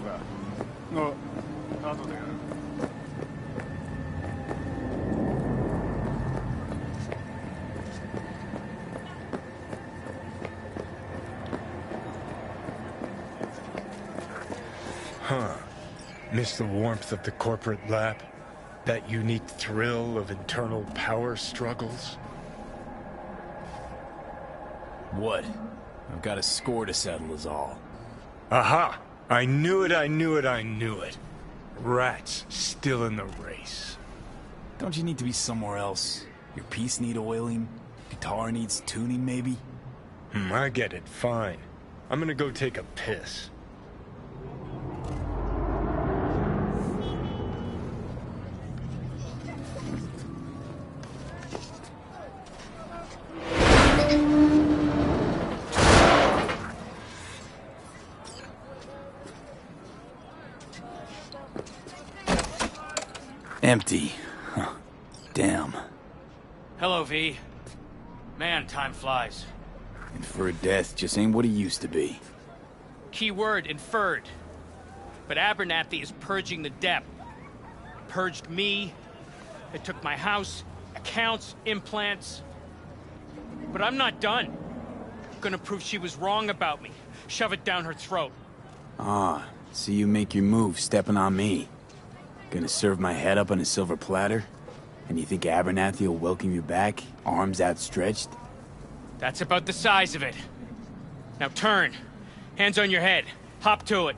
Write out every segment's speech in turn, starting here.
だ。後でやる。Huh. Miss the warmth of the corporate lab? That unique thrill of internal power struggles? What? I've got a score to settle is all. Aha! I knew it, I knew it, I knew it. Rats still in the race. Don't you need to be somewhere else? Your piece need oiling? Guitar needs tuning, maybe? I get it, fine. I'm gonna go take a piss. Empty. Huh. Damn. Hello, V. Man, time flies. Inferred death just ain't what it used to be. Key word, inferred. But Abernathy is purging the debt. Purged me. It took my house, accounts, implants. But I'm not done. Gonna prove she was wrong about me. Shove it down her throat. Ah, see you make your move stepping on me. Gonna serve my head up on a silver platter? And you think Abernathy will welcome you back, arms outstretched? That's about the size of it. Now turn. Hands on your head. Hop to it.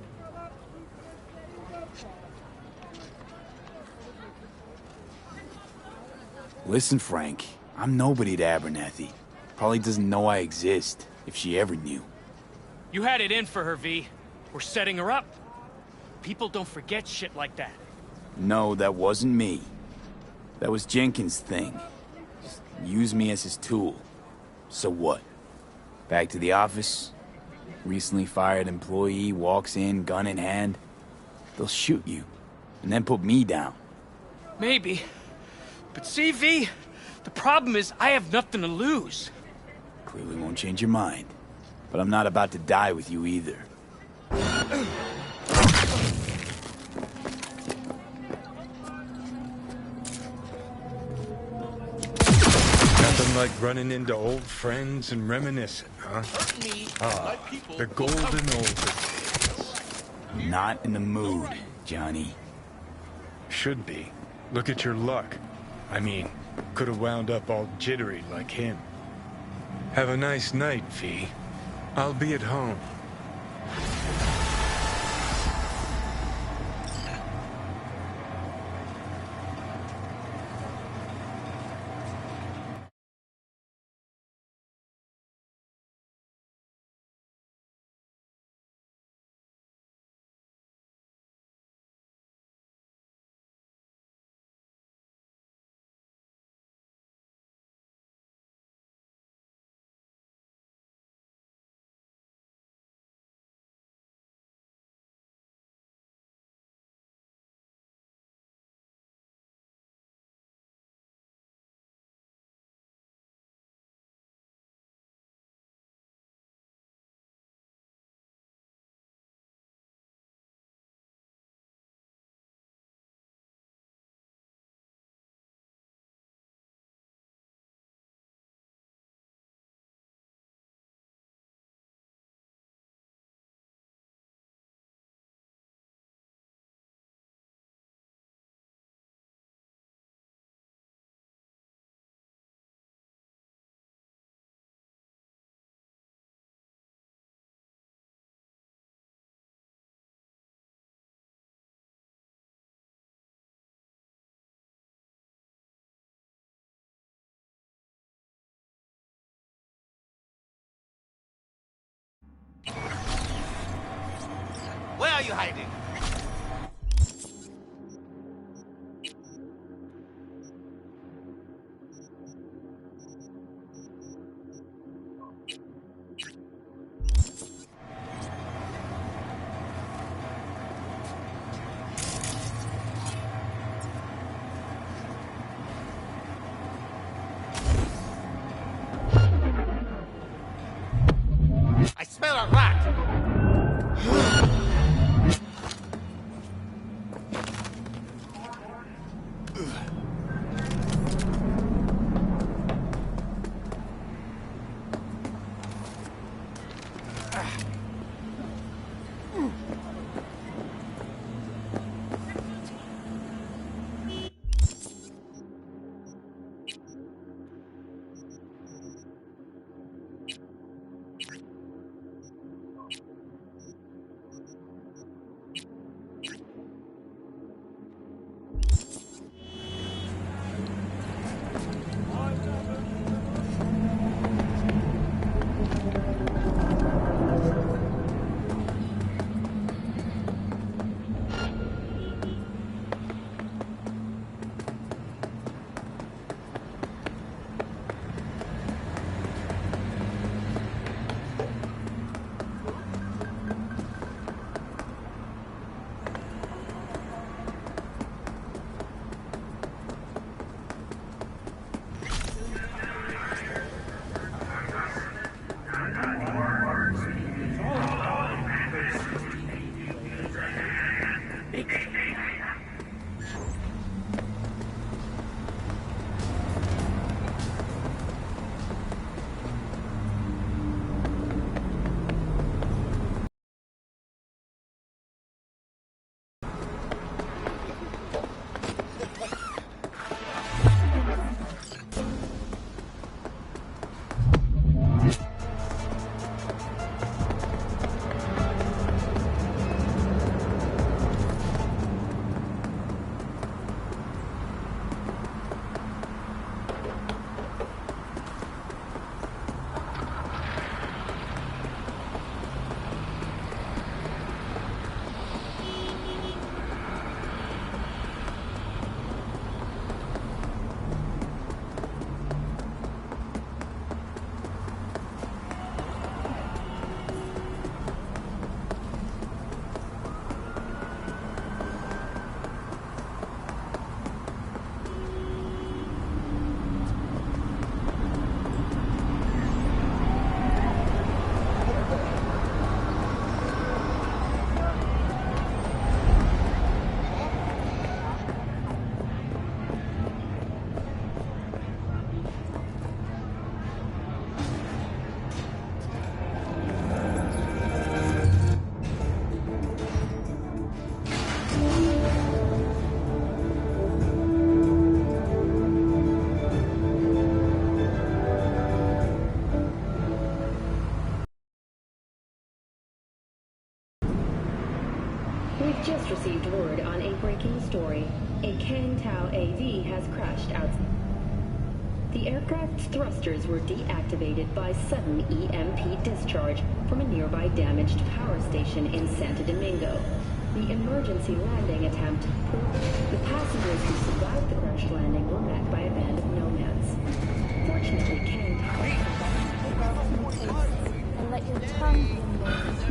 Listen, Frank. I'm nobody to Abernathy. Probably doesn't know I exist, if she ever knew. You had it in for her, V. We're setting her up. People don't forget shit like that. No, that wasn't me. That was Jenkins' thing. Just use me as his tool. So what? Back to the office? Recently fired employee walks in, gun in hand. They'll shoot you, and then put me down. Maybe. But see, V, the problem is I have nothing to lose. Clearly won't change your mind. But I'm not about to die with you either. Nothing like running into old friends and reminiscing, huh? Ah, the golden old days. I'm not in the mood, Johnny. Should be. Look at your luck. I mean, could have wound up all jittery like him. Have a nice night, V. I'll be at home. Where are you hiding? I smell a rat! We've just received word on a breaking story. A Kang Tao AV has crashed outside. The aircraft's thrusters were deactivated by sudden EMP discharge from a nearby damaged power station in Santo Domingo. The emergency landing attempt proved the passengers who survived the crash landing were met by a band of nomads. Fortunately, Kang Tao and let your tongue be amazed.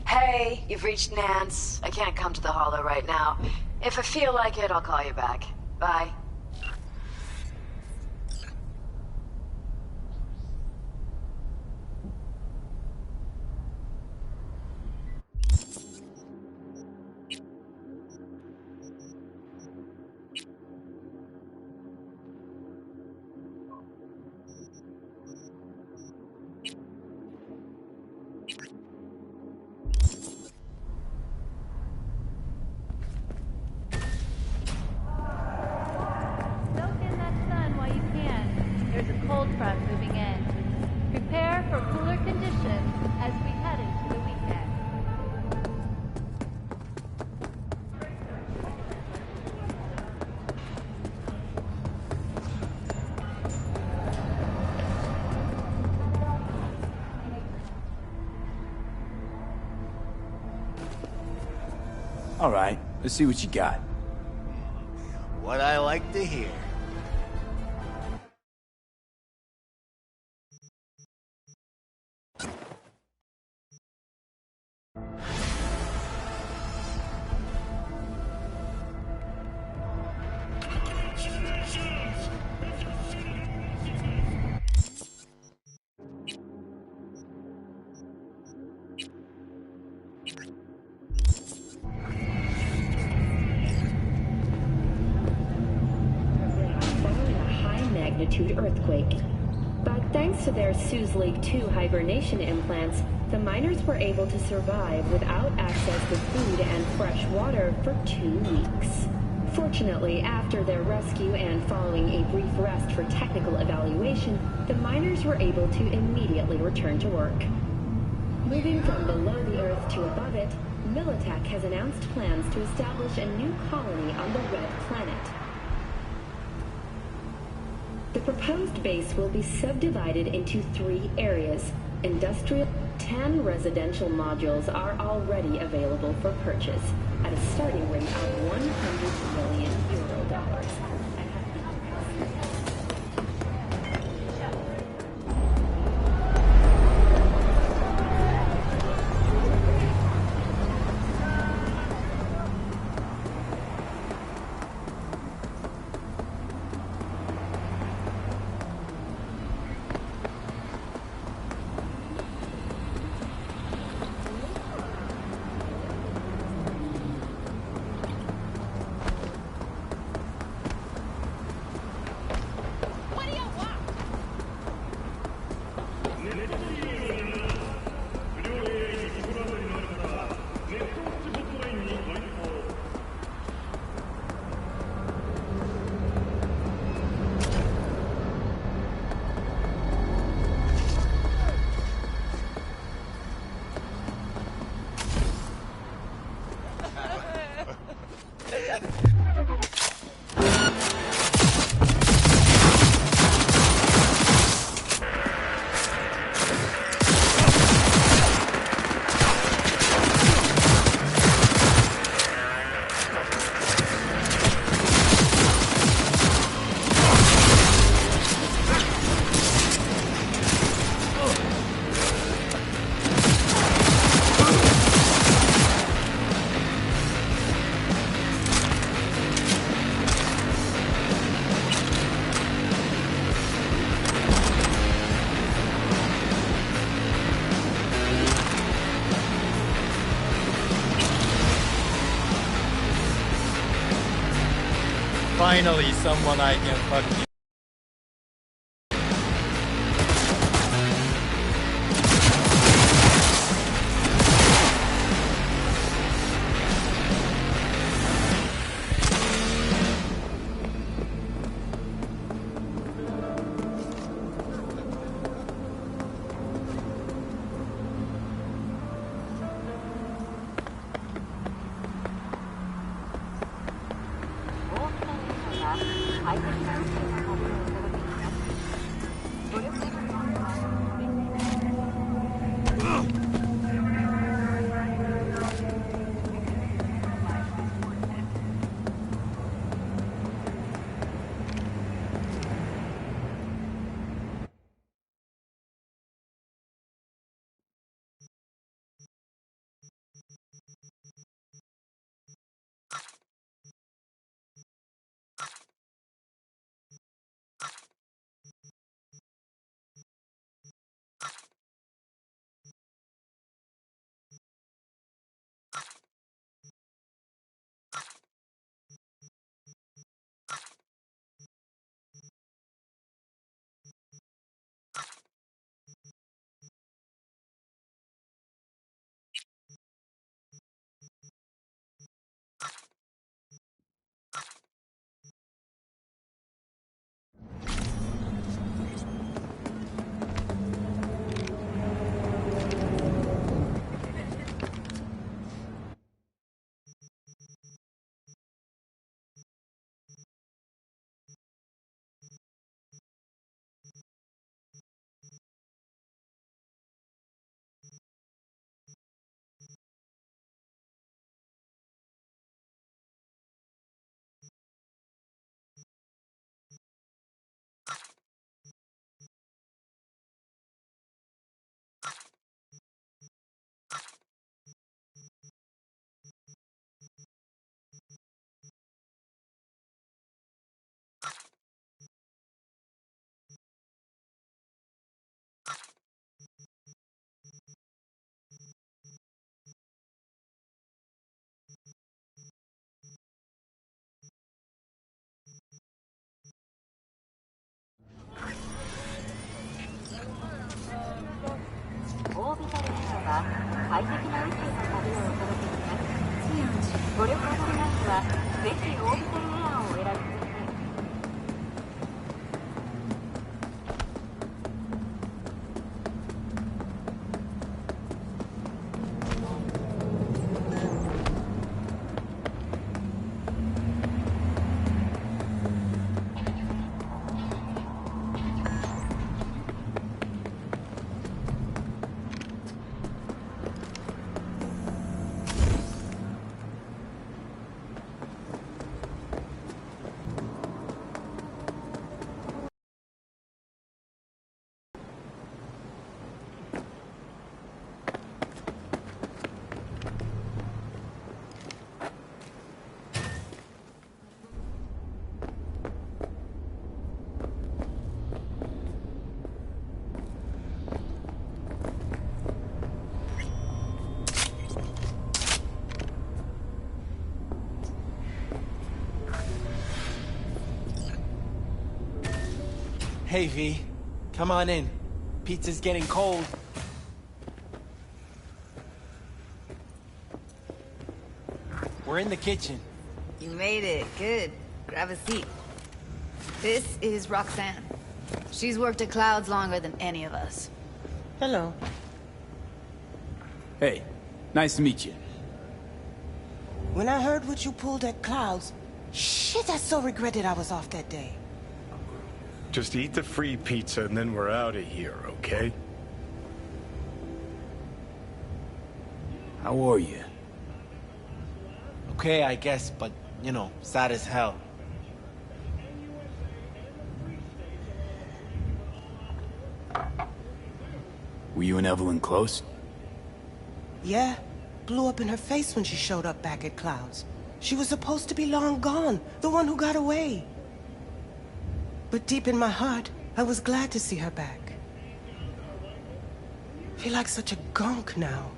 Hey, you've reached Nance. I can't come to the Hollow right now. If I feel like it, I'll call you back. Bye. All right, let's see what you got. What I like to hear. Magnitude earthquake. But thanks to their Suez Lake 2 hibernation implants, the miners were able to survive without access to food and fresh water for 2 weeks. Fortunately, after their rescue and following a brief rest for technical evaluation, the miners were able to immediately return to work. Moving from below the Earth to above it, Militech has announced plans to establish a new colony on the Red Planet. The proposed base will be subdivided into 3 areas. Industrial, 10 residential modules are already available for purchase at a starting rate of €100 million. Finally, someone I can fucking... Cyberpunk Hey, V. Come on in. Pizza's getting cold. We're in the kitchen. You made it. Good. Grab a seat. This is Roxanne. She's worked at Clouds longer than any of us. Hello. Hey, nice to meet you. When I heard what you pulled at Clouds, shit, I so regretted I was off that day. Just eat the free pizza and then we're out of here, okay? How are you? Okay, I guess, but, you know, sad as hell. Were you and Evelyn close? Yeah, blew up in her face when she showed up back at Clouds. She was supposed to be long gone, the one who got away. But deep in my heart, I was glad to see her back. Feel like such a gunk now.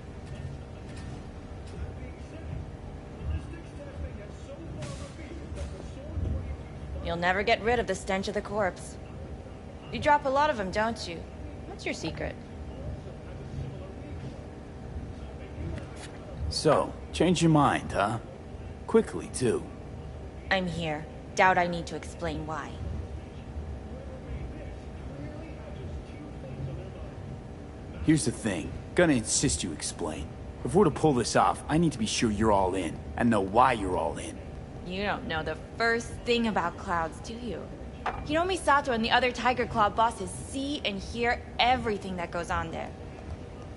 You'll never get rid of the stench of the corpse. You drop a lot of them, don't you? What's your secret? So, change your mind, huh? Quickly, too. I'm here. Doubt I need to explain why. Here's the thing. Gonna insist you explain. If we're to pull this off, I need to be sure you're all in, and know why you're all in. You don't know the first thing about Clouds, do you? You know Misato and the other Tiger Claw bosses see and hear everything that goes on there.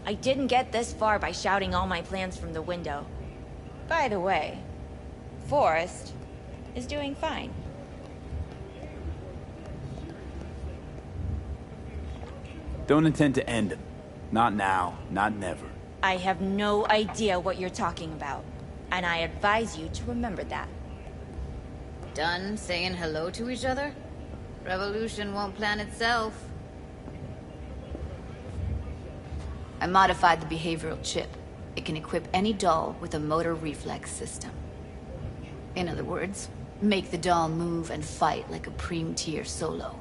I didn't get this far by shouting all my plans from the window. By the way, Forrest is doing fine. Don't intend to end him. Not now, not never. I have no idea what you're talking about, and I advise you to remember that. Done saying hello to each other? Revolution won't plan itself. I modified the behavioral chip. It can equip any doll with a motor reflex system. In other words, make the doll move and fight like a Preem-tier solo.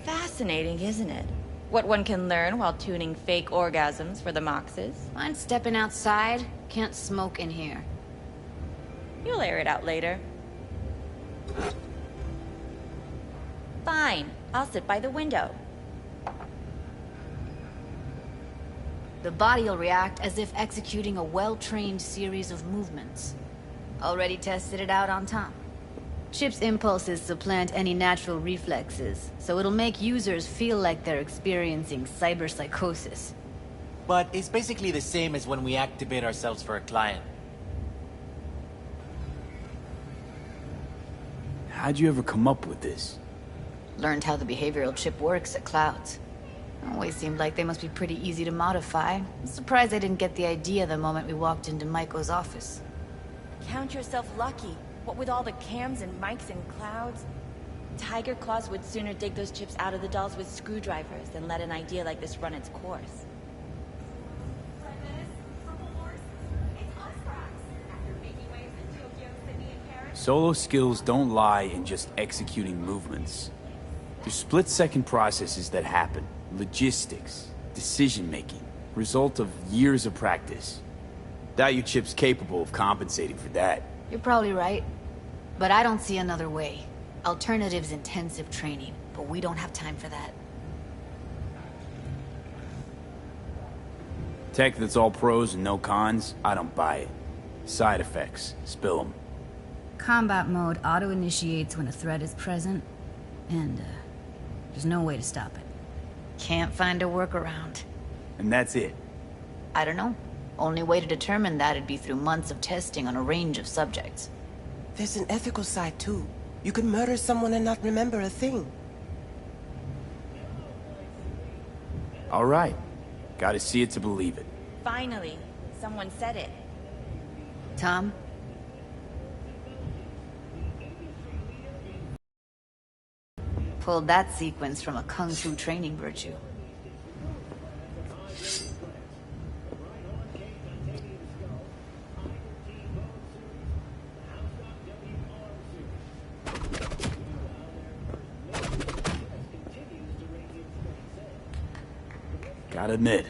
Fascinating, isn't it? What one can learn while tuning fake orgasms for the Moxes. Mind stepping outside? Can't smoke in here. You'll air it out later. Fine, I'll sit by the window. The body'll react as if executing a well-trained series of movements. Already tested it out on Tom. Chip's impulses supplant any natural reflexes, so it'll make users feel like they're experiencing cyberpsychosis. But it's basically the same as when we activate ourselves for a client. How'd you ever come up with this? Learned how the behavioral chip works at Clouds. Always seemed like they must be pretty easy to modify. I'm surprised I didn't get the idea the moment we walked into Maiko's office. Count yourself lucky. What with all the cams and mics and Clouds? Tiger Claws would sooner dig those chips out of the dolls with screwdrivers than let an idea like this run its course. Solo skills don't lie in just executing movements. There's split-second processes that happen. Logistics, decision-making, result of years of practice. Doubt your chip's capable of compensating for that. You're probably right. But I don't see another way. Alternative's intensive training, but we don't have time for that. Tech that's all pros and no cons, I don't buy it. Side effects, spill them. Combat mode auto-initiates when a threat is present, and there's no way to stop it. Can't find a workaround. And that's it? I don't know. Only way to determine that'd be through months of testing on a range of subjects. There's an ethical side, too. You could murder someone and not remember a thing. All right. Gotta see it to believe it. Finally, someone said it. Tom? Pulled that sequence from a kung fu training virtue. Gotta admit,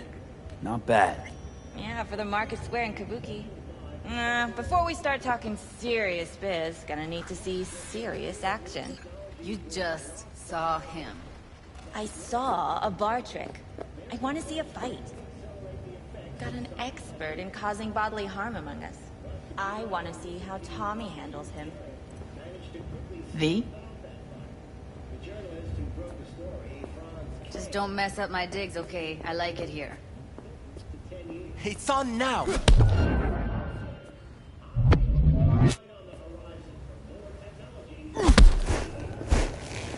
not bad. Yeah, for the Market Square in Kabuki. Before we start talking serious biz, gonna need to see serious action. You just saw him. I saw a bar trick. I want to see a fight. Got an expert in causing bodily harm among us. I want to see how Tommy handles him. V? Just don't mess up my digs, okay? I like it here. It's on now!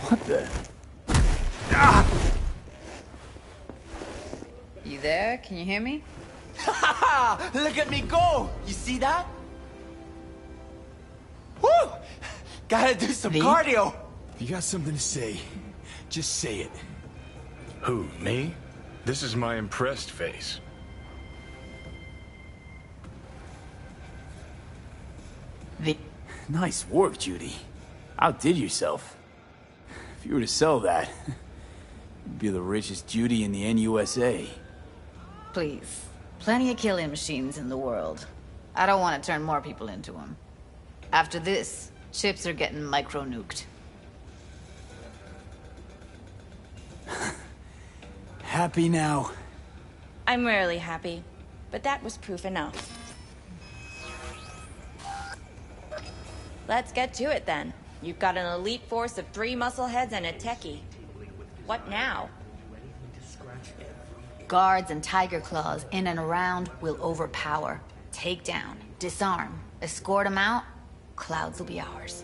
What the? You there? Can you hear me? Look at me go! You see that? Woo! Gotta do some cardio! If you got something to say, just say it. Who, me? This is my impressed face. Nice work, Judy. Outdid yourself. If you were to sell that, you'd be the richest Judy in the NUSA. Please. Plenty of killing machines in the world. I don't want to turn more people into them. After this, ships are getting micro-nuked. Happy now? I'm rarely happy, but that was proof enough. Let's get to it then. You've got an elite force of 3 muscleheads and a techie. What now? Guards and tiger claws in and around will overpower, take down, disarm, escort them out. Clouds will be ours.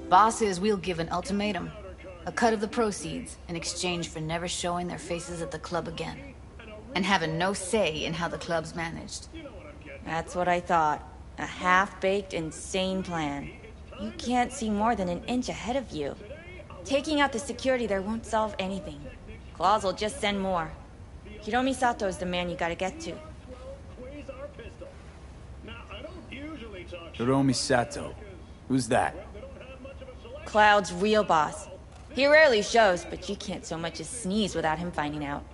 Bosses, we'll give an ultimatum. A cut of the proceeds in exchange for never showing their faces at the club again. And having no say in how the club's managed. That's what I thought. A half-baked, insane plan. You can't see more than an inch ahead of you. Taking out the security there won't solve anything. Claws will just send more. Hiromi Sato is the man you gotta get to. Hiromi Sato. Who's that? Cloud's real boss. He rarely shows, but you can't so much as sneeze without him finding out.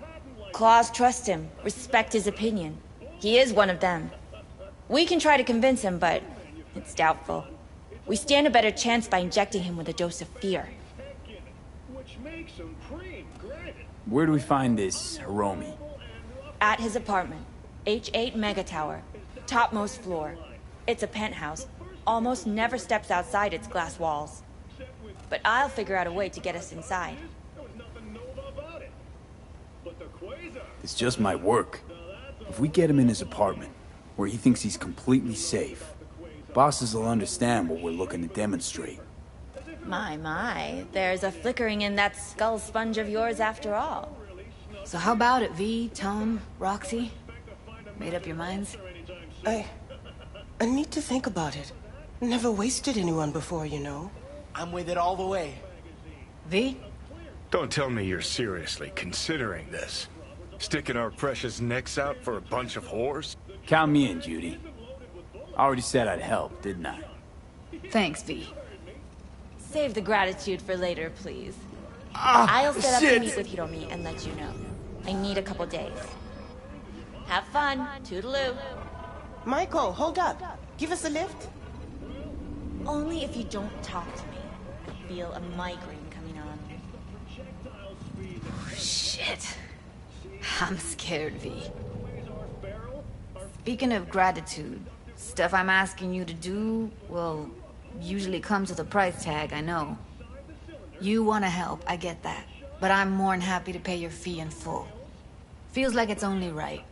Claws trust him, respect his opinion. He is one of them. We can try to convince him, but it's doubtful. We stand a better chance by injecting him with a dose of fear. Where do we find this Hiromi? At his apartment. H8 Mega Tower. Topmost floor. It's a penthouse. Almost never steps outside its glass walls. But I'll figure out a way to get us inside. This just might work. If we get him in his apartment, where he thinks he's completely safe, bosses will understand what we're looking to demonstrate. My, there's a flickering in that skull sponge of yours after all. So how about it, V, Tom, Roxy? Made up your minds? I need to think about it. Never wasted anyone before, you know. I'm with it all the way. V? Don't tell me you're seriously considering this. Sticking our precious necks out for a bunch of whores? Count me in, Judy. I already said I'd help, didn't I? Thanks, V. Save the gratitude for later, please. I'll set up to meet with Hiromi and let you know. I need a couple days. Have fun. Toodaloo. Michael, hold up. Give us a lift. Only if you don't talk to me. I feel a migraine coming on. Shit. I'm scared, V. Speaking of gratitude, stuff I'm asking you to do, well, usually comes with a price tag, I know. You want to help, I get that. But I'm more than happy to pay your fee in full. Feels like it's only right.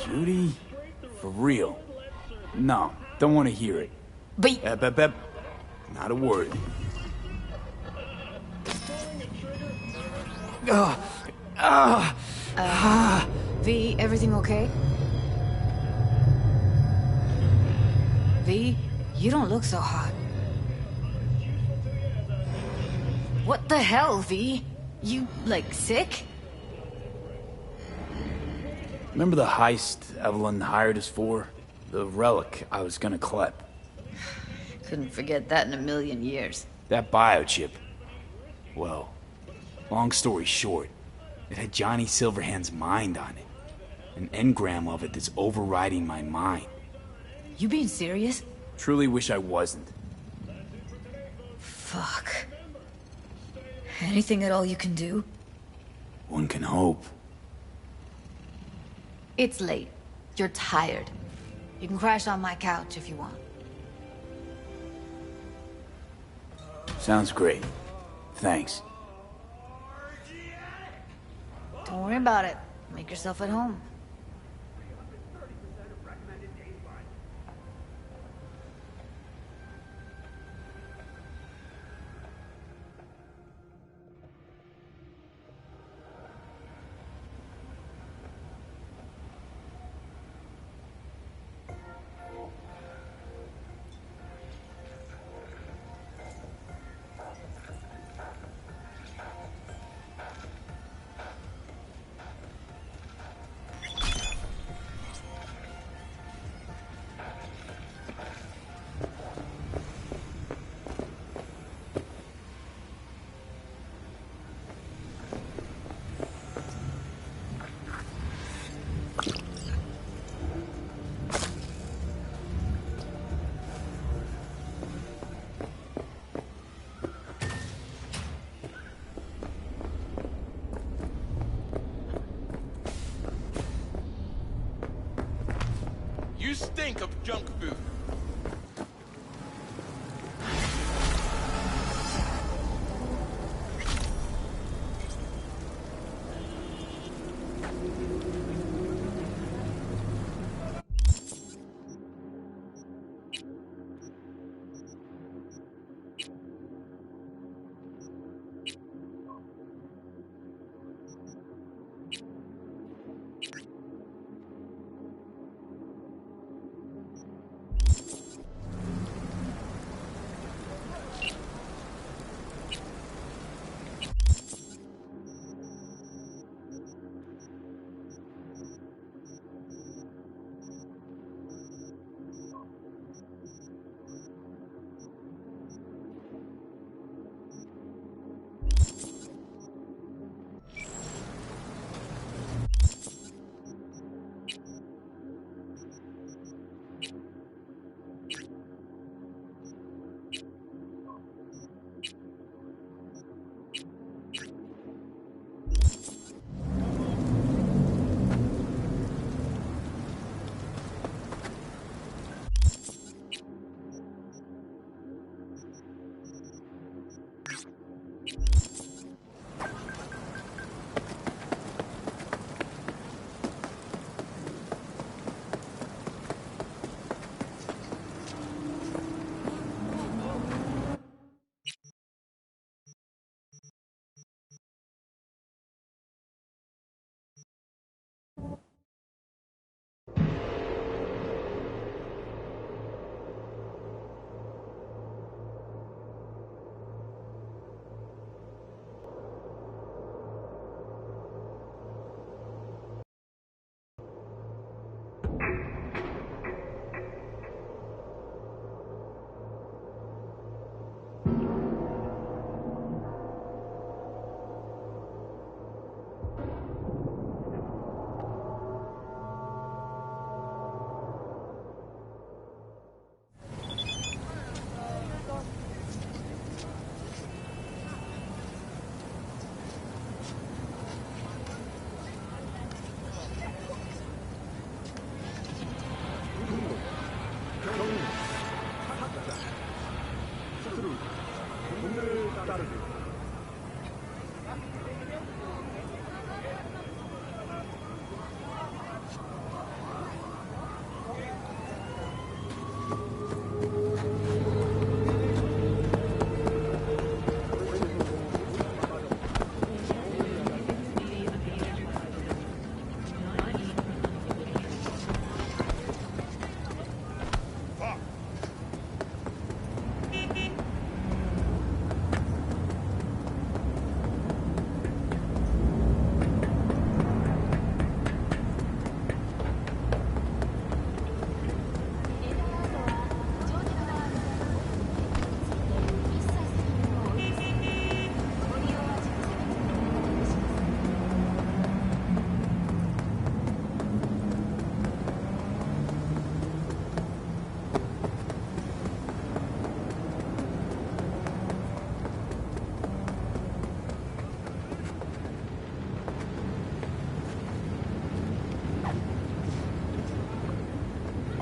Judy? For real? No, don't want to hear it. But... Not a word. V, everything okay? V, you don't look so hot. What the hell, V? You, like, sick? Remember the heist Evelyn hired us for? The relic I was gonna collect. Couldn't forget that in a million years. That biochip. Well, long story short, it had Johnny Silverhand's mind on it. An engram of it that's overriding my mind. You being serious? Truly wish I wasn't. Fuck. Anything at all you can do? One can hope. It's late. You're tired. You can crash on my couch if you want. Sounds great. Thanks. Don't worry about it. Make yourself at home. You stink of junk food.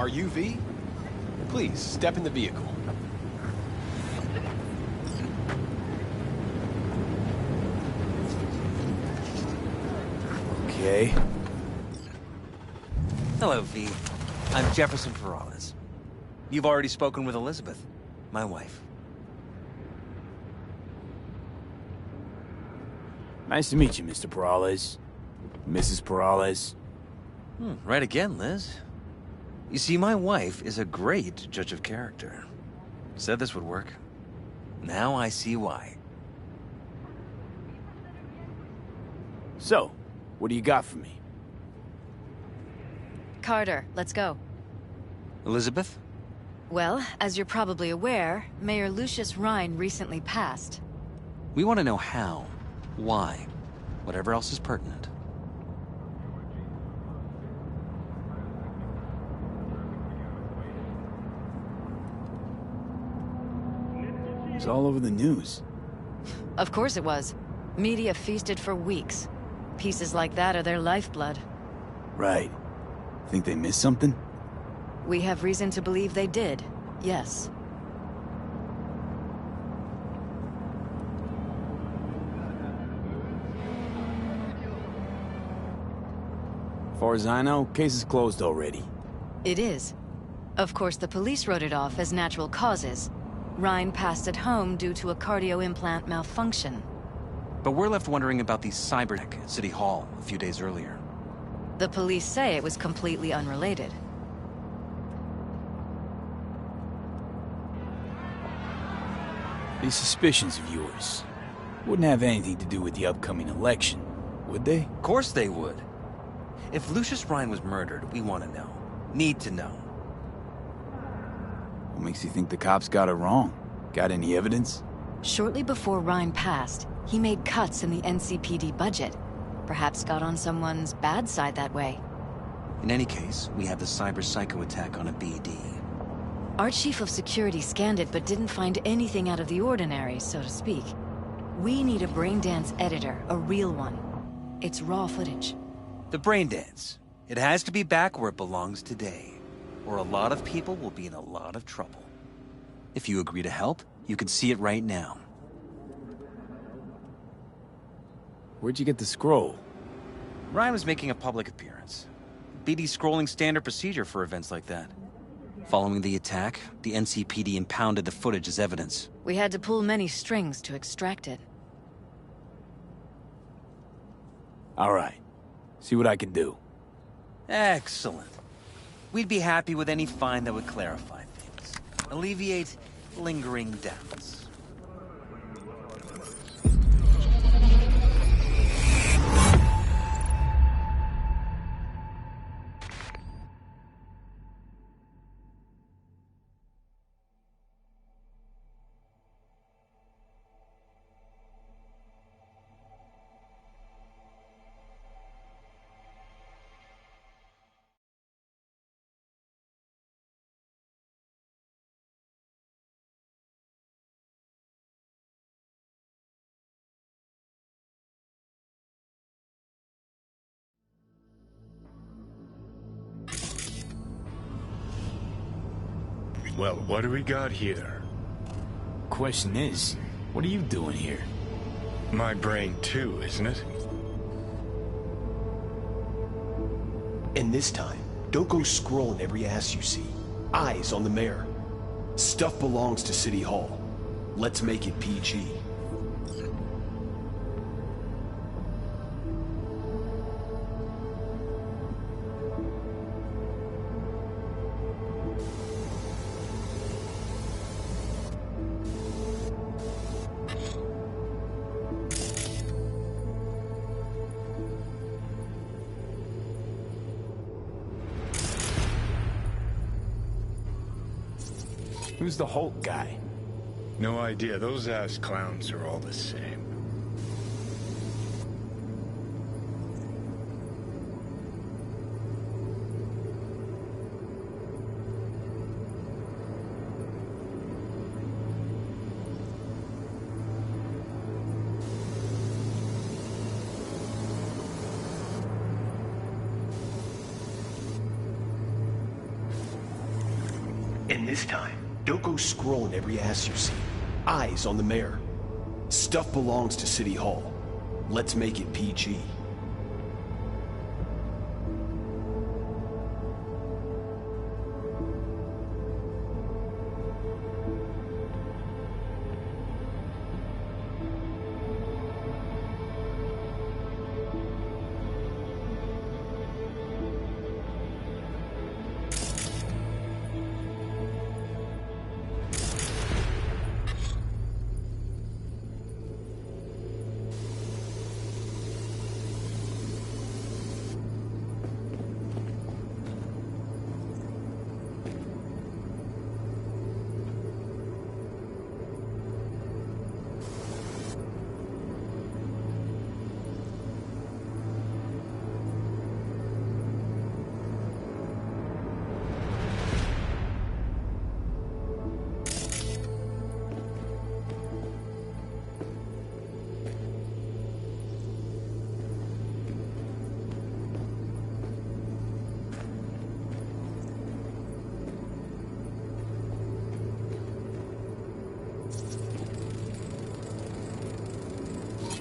Are you V? Please, step in the vehicle. Okay. Hello, V. I'm Jefferson Peralez. You've already spoken with Elizabeth, my wife. Nice to meet you, Mr. Peralez. Mrs. Peralez. Right again, Liz. You see, my wife is a great judge of character. Said this would work. Now I see why. So, what do you got for me? Carter, let's go. Elizabeth? Well, as you're probably aware, Mayor Lucius Rhine recently passed. We want to know how, why, whatever else is pertinent. It's all over the news. Of course it was. Media feasted for weeks. Pieces like that are their lifeblood. Right. Think they missed something? We have reason to believe they did, yes. As far as I know, case is closed already. It is. Of course, the police wrote it off as natural causes. Rhine passed at home due to a cardio implant malfunction. But we're left wondering about the Cyberpunk at City Hall a few days earlier. The police say it was completely unrelated. These suspicions of yours wouldn't have anything to do with the upcoming election, would they? Of course they would. If Lucius Rhine was murdered, we want to know. Need to know. What makes you think the cops got it wrong? Got any evidence? Shortly before Rhine passed, he made cuts in the NCPD budget. Perhaps got on someone's bad side that way. In any case, we have the cyber psycho attack on a BD. Our chief of security scanned it but didn't find anything out of the ordinary, so to speak. We need a braindance editor, a real one. It's raw footage. The braindance. It has to be back where it belongs today, or a lot of people will be in a lot of trouble. If you agree to help, you can see it right now. Where'd you get the scroll? Ryan was making a public appearance. BD scrolling standard procedure for events like that. Following the attack, the NCPD impounded the footage as evidence. We had to pull many strings to extract it. All right. See what I can do. Excellent. We'd be happy with any find that would clarify things. Alleviate lingering doubts. Well, what do we got here? Question is, what are you doing here? My brain too, isn't it? And this time, don't go scrolling every ass you see. Eyes on the mayor. Stuff belongs to City Hall. Let's make it PG. Who's the Hulk guy? No idea. Those ass clowns are all the same. And this time, don't go scrolling every ass you see. Eyes on the mayor. Stuff belongs to City Hall. Let's make it PG.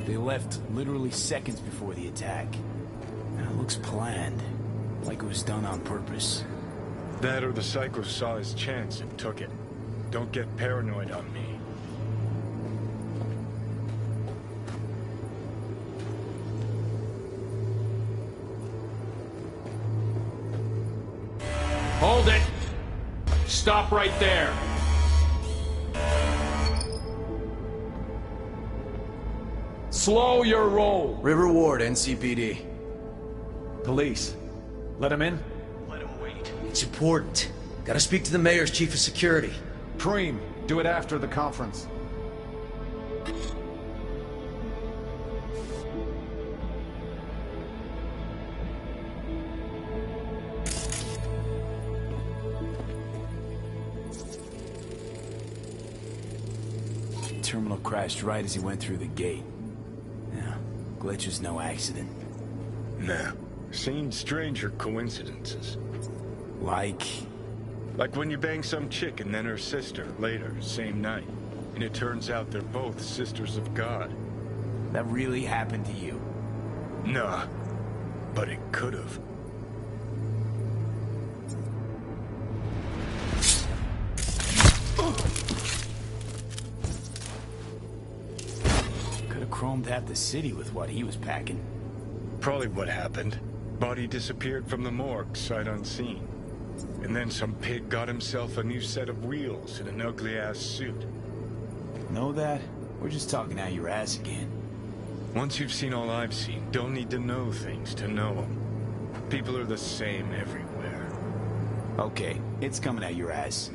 They left literally seconds before the attack. And it looks planned, like it was done on purpose. That or the Psycho saw his chance and took it. Don't get paranoid on me. Hold it! Stop right there! Slow your roll! River Ward, NCPD. Police. Let him in? Let him wait. It's important. Gotta speak to the mayor's chief of security. Preem, do it after the conference. Terminal crashed right as he went through the gate. Yeah, glitch was no accident. Nah, seen stranger coincidences. Like when you bang some chick and then her sister later, same night. And it turns out they're both sisters of God. That really happened to you? Nah, but it could've. Could've chromed half the city with what he was packing. Probably what happened. Body disappeared from the morgue, sight unseen. And then some pig got himself a new set of wheels in an ugly-ass suit. Know that? We're just talking out your ass again. Once you've seen all I've seen, don't need to know things to know them. People are the same everywhere. Okay, it's coming out your ass.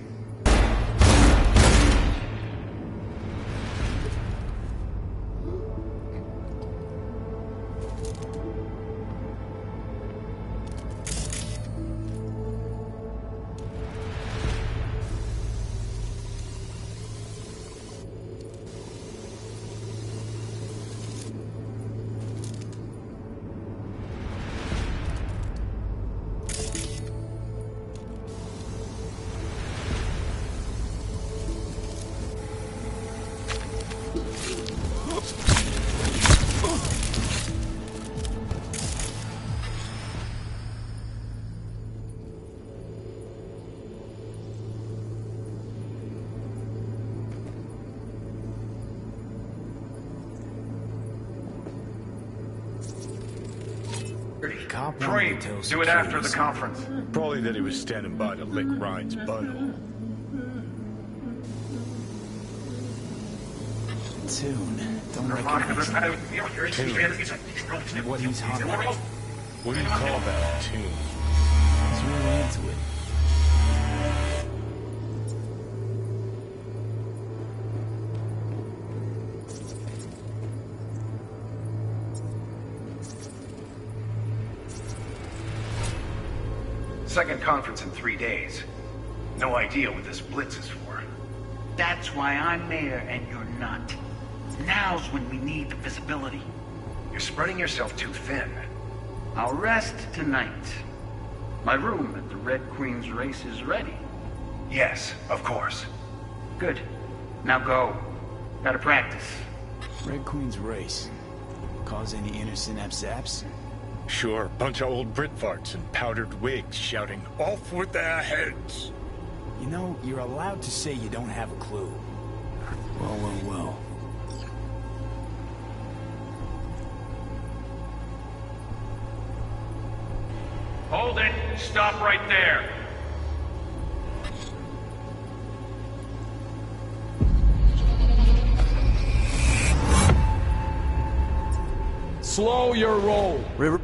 Preem, do it after the conference. Probably that he was standing by to lick Ryan's butthole. Tune. Don't recognize what he's hung on. What do you call that, tune? He's really into it. Second conference in 3 days. No idea what this blitz is for. That's why I'm mayor and you're not. Now's when we need the visibility. You're spreading yourself too thin. I'll rest tonight. My room at the Red Queen's race is ready. Yes, of course. Good. Now go. Gotta practice. Red Queen's race. Cause any innocent absaps? Sure, bunch of old Brit farts and powdered wigs shouting, "Off with their heads!" You know, you're allowed to say you don't have a clue. Well. Hold it. Stop right there. Slow your roll. River.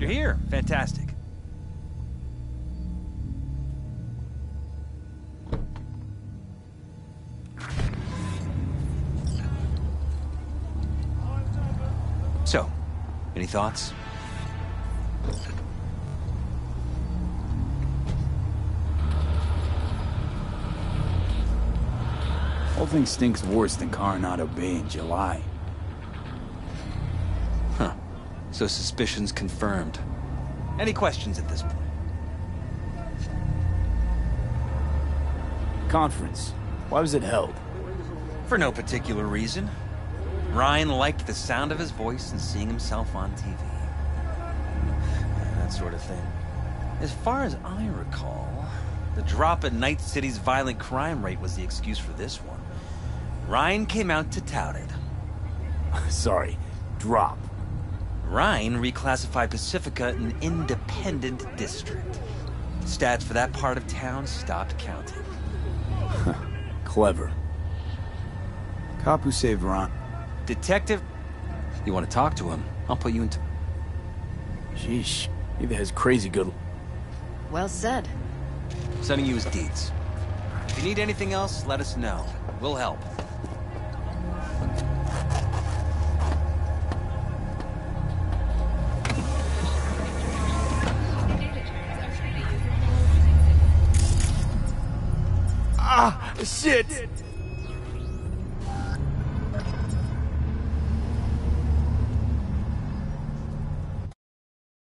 You're here. Fantastic. So, any thoughts? Whole thing stinks worse than Coronado Bay in July. Huh. So suspicions confirmed. Any questions at this point? Conference. Why was it held? For no particular reason. Ryan liked the sound of his voice and seeing himself on TV. That sort of thing. As far as I recall, the drop in Night City's violent crime rate was the excuse for this one. Ryan came out to tout it. Sorry, drop. Ryan reclassified Pacifica an independent district. Stats for that part of town stopped counting. Clever. Cop who saved Ron. Detective, you want to talk to him? I'll put you into... Sheesh, he has crazy good... Well said. Sending you his deeds. If you need anything else, let us know. We'll help. Ah, shit!